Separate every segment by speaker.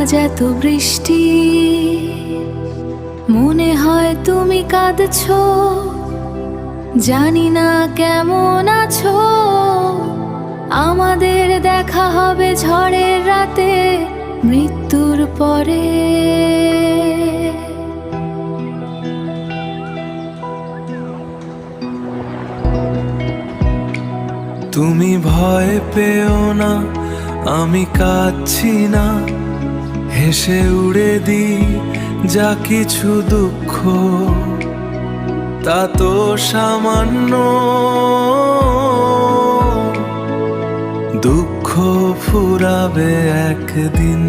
Speaker 1: আজ এত বৃষ্টি, মনে হয় তুমি কাঁদছো, জানি না কেমন আছো। আমাদের দেখা হবে ঝড়ের রাতে, মৃত্যুর পরে।
Speaker 2: তুমি ভয় পেও না, আমি কাঁদছি না, হেসে উড়ে দিই যা কিছু দুঃখ, তা তো সামান্য। দুঃখ ফুরাবে একদিন।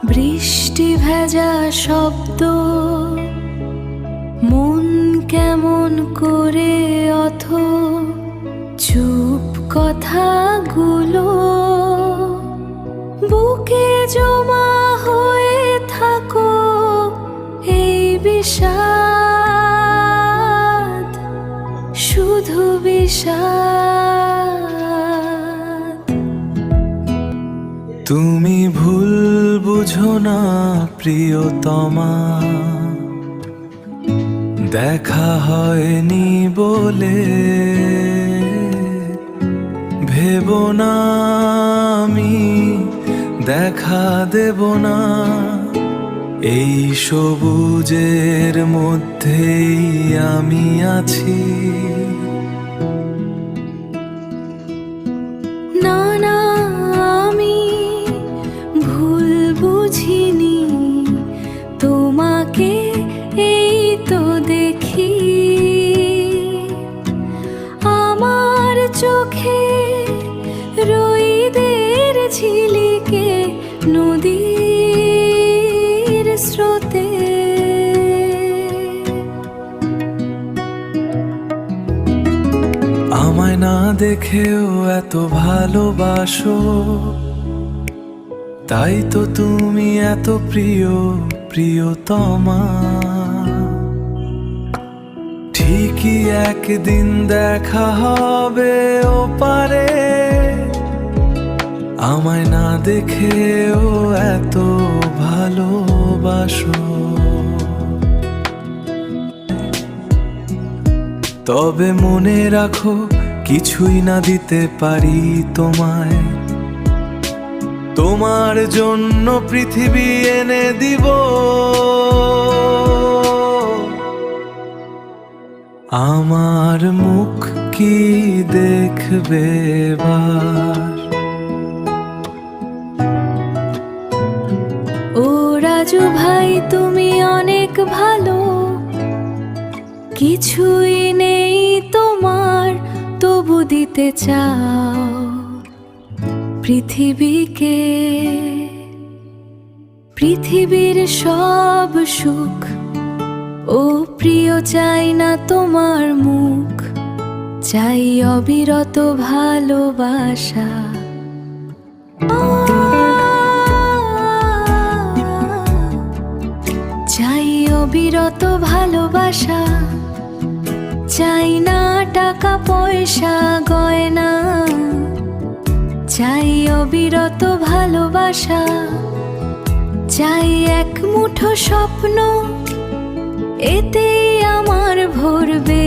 Speaker 1: বৃষ্টি ভেজা শব্দ, মন কেমন করে অথ চুপ কথাগুলো বুকে জমা হয়ে থাকো। এই বিষাদ, শুধু বিষাদ।
Speaker 2: তুমি ভুল বুঝো না প্রিয়তমা, দেখা হয়নি বলে ভেবো না আমি দেখা দেব না। এই সবুজের মধ্যেই আমি আছি।
Speaker 1: না না, আমি ভুল বুঝিনি তোমাকে, এই তো দেখি আমার চোখে রোদের ঝিলিকে, নদীর স্রোতে।
Speaker 2: আমায় না দেখেও এত ভালোবাসো, তাই তো তুমি এত প্রিয় প্রিয়তমা। ঠিকই একদিন দেখা হবে ওপারে, আমায় না দেখেও এত ভালোবাসো। তবে মনে রাখো, কিছুই না দিতে পারি তোমায়, তোমার জন্য পৃথিবী এনে দিব। আমার মুখ কি দেখবে এবার?
Speaker 1: ও রাজু ভাই, তুমি অনেক ভালো, কিছুই নেই তোমার, তবু দিতে চাও পৃথিবীকে। পৃথিবীর সব সুখ, ও প্রিয়, চাই না তোমার মুখ, চাই অবিরত ভালোবাসা। চাই অবিরত ভালোবাসা, চাই না টাকা পয়সা গয়না, চাই অবিরত ভালোবাসা। চাই এক মুঠো স্বপ্ন, এতেই আমার ভরবে